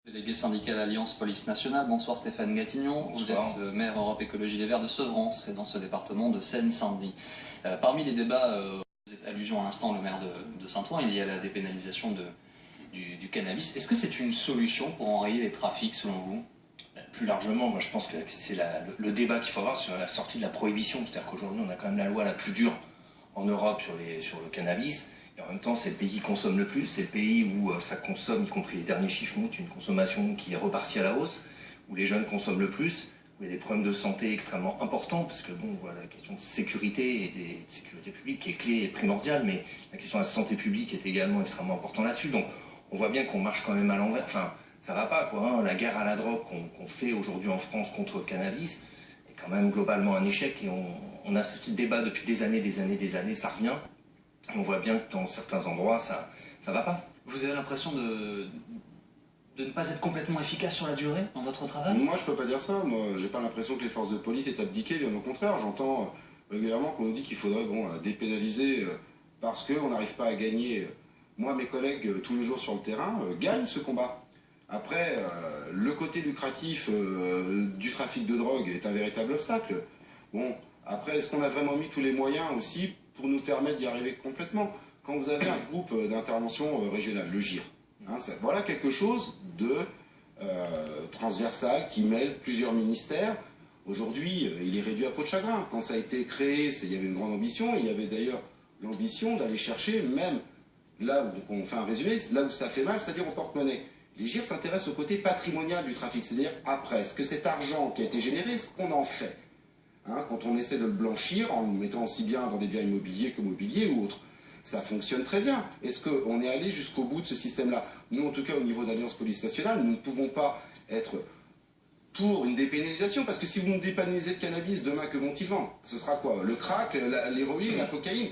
Délégué syndical Alliance Police Nationale, bonsoir Stéphane Gatignon. Bonsoir. Vous êtes maire Europe Écologie Les Verts de Sevran, c'est dans ce département de Seine-Saint-Denis. Parmi les débats, vous êtes allusion à l'instant le maire de Saint-Ouen, il y a la dépénalisation du cannabis. Est-ce que c'est une solution pour enrayer les trafics selon vous? Plus largement, moi je pense que c'est le débat qu'il faut avoir sur la sortie de la prohibition. C'est-à-dire qu'aujourd'hui on a quand même la loi la plus dure en Europe sur le cannabis. Et en même temps, c'est le pays qui consomme le plus, c'est le pays où ça consomme, y compris les derniers chiffres montrent une consommation qui est repartie à la hausse, où les jeunes consomment le plus, où il y a des problèmes de santé extrêmement importants, parce que bon, voilà, la question de sécurité et de sécurité publique qui est clé et primordiale, mais la question de la santé publique est également extrêmement importante là-dessus. Donc on voit bien qu'on marche quand même à l'envers. Enfin, ça va pas quoi, hein. La guerre à la drogue qu'on fait aujourd'hui en France contre le cannabis est quand même globalement un échec, et on a ce débat depuis des années, ça revient. Et on voit bien que dans certains endroits, ça va pas. Vous avez l'impression de ne pas être complètement efficace sur la durée dans votre travail? Moi, je peux pas dire ça. Moi, j'ai pas l'impression que les forces de police aient abdiqué. Bien au contraire, j'entends régulièrement qu'on nous dit qu'il faudrait dépénaliser parce qu'on n'arrive pas à gagner. Moi, mes collègues, tous les jours sur le terrain, gagnent ce combat. Après, le côté lucratif du trafic de drogue est un véritable obstacle. Bon, après, est-ce qu'on a vraiment mis tous les moyens aussi pour nous permettre d'y arriver complètement? Quand vous avez un groupe d'intervention régionale, le GIR, hein, voilà quelque chose de transversal qui mêle plusieurs ministères. Aujourd'hui, il est réduit à peau de chagrin. Quand ça a été créé, il y avait une grande ambition. Il y avait d'ailleurs l'ambition d'aller chercher, même là où on fait un résumé, là où ça fait mal, c'est-à-dire au porte-monnaie. Les GIR s'intéressent au côté patrimonial du trafic, c'est-à-dire après, est-ce que cet argent qui a été généré, ce qu'on en fait? Hein, quand on essaie de le blanchir en le mettant aussi bien dans des biens immobiliers que mobiliers ou autres, ça fonctionne très bien. Est-ce qu'on est allé jusqu'au bout de ce système-là? Nous, en tout cas, au niveau d'Alliance Police Nationale, nous ne pouvons pas être pour une dépénalisation, parce que si vous me dépénalisez le cannabis, demain, que vont-ils vendre? Ce sera quoi? Le crack, l'héroïne, la cocaïne?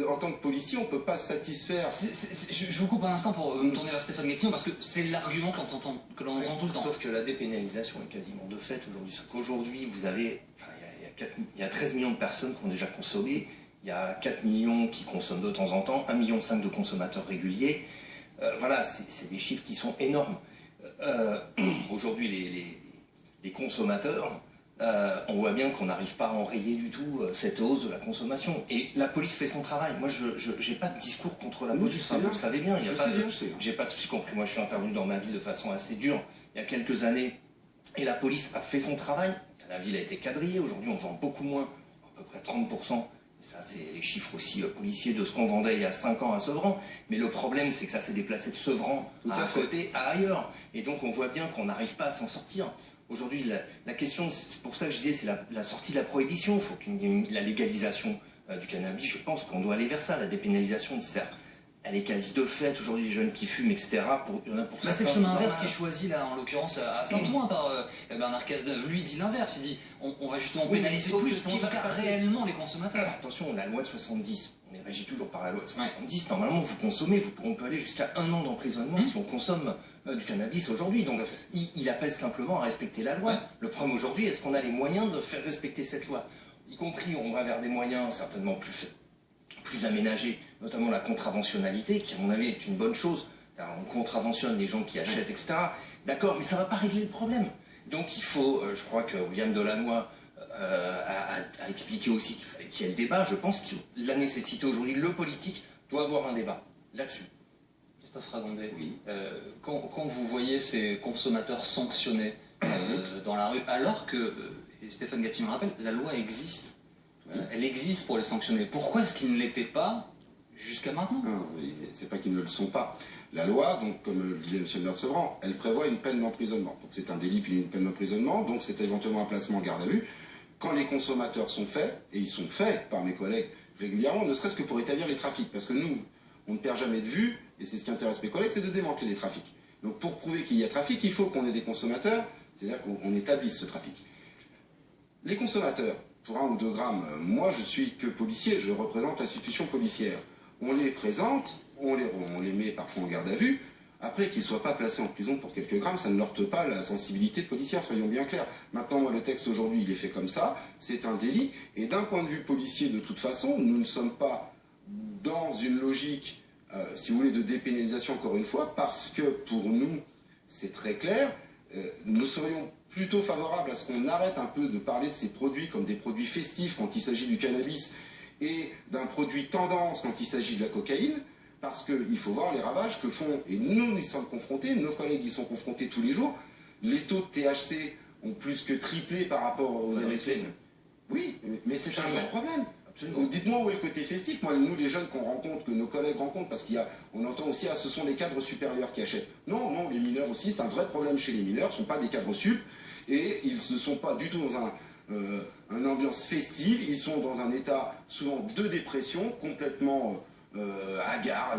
En tant que policier, on ne peut pas se satisfaire. Je vous coupe un instant pour me tourner vers Stéphane Gatignon, parce que c'est l'argument que l'on entend tout le temps. Sauf que la dépénalisation est quasiment de fait aujourd'hui. Sauf qu'aujourd'hui, vous avez... il y a 13 millions de personnes qui ont déjà consommé, il y a 4 millions qui consomment de temps en temps, 1,5 million de consommateurs réguliers. Voilà, c'est des chiffres qui sont énormes. Aujourd'hui, les consommateurs... on voit bien qu'on n'arrive pas à enrayer du tout cette hausse de la consommation. Et la police fait son travail. Moi, je n'ai pas de discours contre la police, vous le savez bien. J'ai pas de souci compris. Moi, je suis intervenu dans ma ville de façon assez dure il y a quelques années. Et la police a fait son travail. La ville a été quadrillée. Aujourd'hui, on vend beaucoup moins, à peu près 30%. Ça, c'est les chiffres aussi policiers de ce qu'on vendait il y a 5 ans à Sevran. Mais le problème, c'est que ça s'est déplacé de Sevran à côté, à ailleurs. Et donc, on voit bien qu'on n'arrive pas à s'en sortir. Aujourd'hui, la question, c'est pour ça que je disais, c'est la sortie de la prohibition. Il faut qu'il y ait la légalisation du cannabis. Je pense qu'on doit aller vers ça. La dépénalisation, elle est quasi de fait. Aujourd'hui, les jeunes qui fument, etc. C'est le chemin inverse qui est choisi, là, en l'occurrence, à Saint-Ouen par Bernard Cazeneuve. Lui, il dit l'inverse. Il dit on va justement pénaliser plus ce qui va faire réellement les consommateurs. Attention, la loi de 70, on est régi toujours par la loi de 70. Normalement, vous consommez, on peut aller jusqu'à 1 an d'emprisonnement si on consomme du cannabis aujourd'hui. Donc, il appelle simplement à respecter la loi. Le problème aujourd'hui, est-ce qu'on a les moyens de faire respecter cette loi? Y compris, on va vers des moyens certainement plus aménagés, notamment la contraventionnalité, qui à mon avis est une bonne chose. On contraventionne les gens qui achètent, etc. D'accord, mais ça ne va pas régler le problème. Donc il faut, je crois que William Delannoy a expliqué aussi qu'il fallait qu'il y ait le débat. Je pense que la nécessité aujourd'hui, le politique doit avoir un débat là-dessus. Christophe Ragondet, oui. Quand vous voyez ces consommateurs sanctionnés dans la rue, alors que, et Stéphane Gatignon le rappelle, la loi existe. Elle existe pour les sanctionner. Pourquoi est-ce qu'ils ne l'étaient pas jusqu'à maintenant? C'est pas qu'ils ne le sont pas. La loi, donc, comme le disait M. le maire de Sevran, elle prévoit une peine d'emprisonnement. Donc c'est un délit puis une peine d'emprisonnement, donc c'est éventuellement un placement en garde à vue. Quand les consommateurs sont faits, et ils sont faits par mes collègues régulièrement, ne serait-ce que pour établir les trafics. Parce que nous, on ne perd jamais de vue, et c'est ce qui intéresse mes collègues, c'est de démanteler les trafics. Donc pour prouver qu'il y a trafic, il faut qu'on ait des consommateurs, c'est-à-dire qu'on établisse ce trafic. Les consommateurs, pour 1 ou 2 grammes, moi je suis que policier, je représente l'institution policière. On les présente, on les met parfois en garde à vue. Après, qu'ils ne soient pas placés en prison pour quelques grammes, ça ne heurte pas la sensibilité policière, soyons bien clairs. Maintenant, moi, le texte aujourd'hui, il est fait comme ça, c'est un délit. Et d'un point de vue policier, de toute façon, nous ne sommes pas dans une logique, si vous voulez, de dépénalisation, encore une fois, parce que pour nous, c'est très clair. Nous serions plutôt favorables à ce qu'on arrête un peu de parler de ces produits comme des produits festifs quand il s'agit du cannabis et d'un produit tendance quand il s'agit de la cocaïne, parce qu'il faut voir les ravages que font, et nous y sommes confrontés, nos collègues y sont confrontés tous les jours. Les taux de THC ont plus que triplé par rapport aux années. Oui, mais c'est un vrai problème. Dites-moi où est le côté festif. Moi, nous, les jeunes qu'on rencontre, que nos collègues rencontrent, parce qu'on entend aussi, ah, ce sont les cadres supérieurs qui achètent. Non, non, les mineurs aussi, c'est un vrai problème chez les mineurs. Ce ne sont pas des cadres sup, et ils ne sont pas du tout dans une ambiance festive. Ils sont dans un état souvent de dépression, complètement hagard,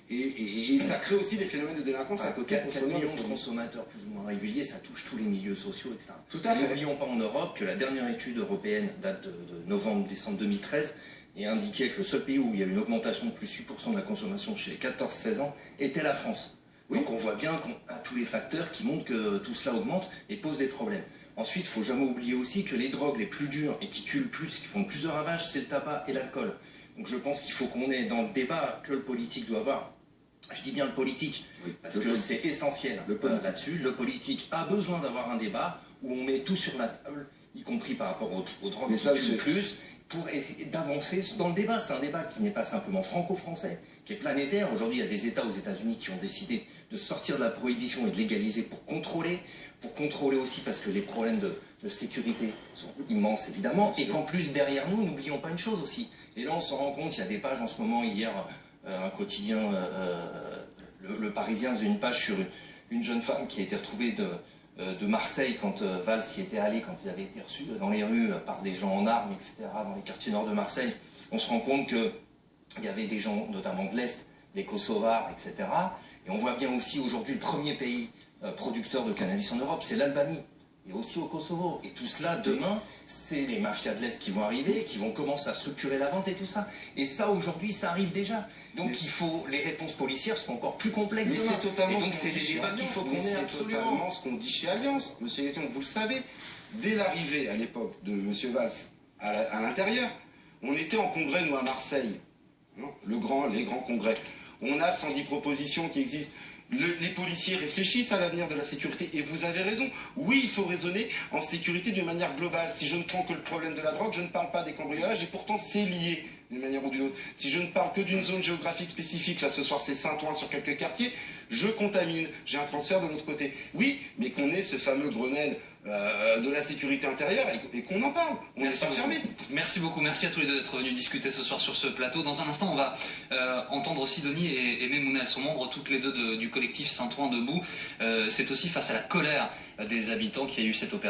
et ça crée aussi des phénomènes de délinquance à côté. 4 millions de consommateurs plus ou moins réguliers, ça touche tous les milieux sociaux, etc. Tout à fait. N'oublions pas en Europe que la dernière étude européenne date de novembre-décembre 2013 et indiquait que le seul pays où il y a une augmentation de plus 8% de la consommation chez les 14-16 ans était la France. Oui. Donc on voit bien qu'on a tous les facteurs qui montrent que tout cela augmente et pose des problèmes. Ensuite, il ne faut jamais oublier aussi que les drogues les plus dures et qui tuent le plus, qui font le plus de ravages, c'est le tabac et l'alcool. Donc je pense qu'il faut qu'on ait dans le débat que le politique doit avoir. Je dis bien le politique, oui, parce que c'est essentiel là-dessus. Le politique a besoin d'avoir un débat où on met tout sur la table, y compris par rapport aux drogues qui tuent le plus, pour essayer d'avancer dans le débat. C'est un débat qui n'est pas simplement franco-français, qui est planétaire. Aujourd'hui, il y a des États aux États-Unis qui ont décidé de sortir de la prohibition et de légaliser pour contrôler aussi parce que les problèmes de sécurité sont immenses évidemment, et qu'en plus derrière nous, n'oublions pas une chose aussi. Et là on s'en rend compte, il y a des pages en ce moment, hier, un quotidien, le Parisien faisait une page sur une jeune femme qui a été retrouvée de Marseille quand Valls y était allé, quand il avait été reçu dans les rues par des gens en armes, etc., dans les quartiers nord de Marseille. On se rend compte qu'il y avait des gens, notamment de l'Est, des Kosovars, etc. Et on voit bien aussi aujourd'hui le premier pays producteur de cannabis en Europe, c'est l'Albanie. Et aussi au Kosovo. Et tout cela, demain, c'est les mafias de l'Est qui vont arriver, qui vont commencer à structurer la vente et tout ça. Et ça, aujourd'hui, ça arrive déjà. Donc il faut, les réponses policières seront encore plus complexes mais demain. Totalement et donc c'est des débats qu'il faut qu'on ait absolument. C'est totalement ce qu'on dit chez Alliance. Monsieur Guetton, vous le savez, dès l'arrivée à l'époque de Monsieur Valls à l'intérieur, on était en congrès, nous, à Marseille. Non, les grands congrès. On a 110 propositions qui existent. Les policiers réfléchissent à l'avenir de la sécurité, et vous avez raison. Oui, il faut raisonner en sécurité d'une manière globale. Si je ne prends que le problème de la drogue, je ne parle pas des cambriolages, et pourtant c'est lié d'une manière ou d'une autre. Si je ne parle que d'une zone géographique spécifique, là ce soir c'est Saint-Ouen sur quelques quartiers, je contamine, j'ai un transfert de l'autre côté. Oui, mais qu'on ait ce fameux Grenelle de la sécurité intérieure et qu'on en parle, on n'est pas fermé. Merci beaucoup, merci à tous les deux d'être venus discuter ce soir sur ce plateau. Dans un instant, on va entendre Sidonie et Memouna, elles sont membres toutes les deux du collectif Saint-Ouen Debout. C'est aussi face à la colère des habitants qu'il y a eu cette opération.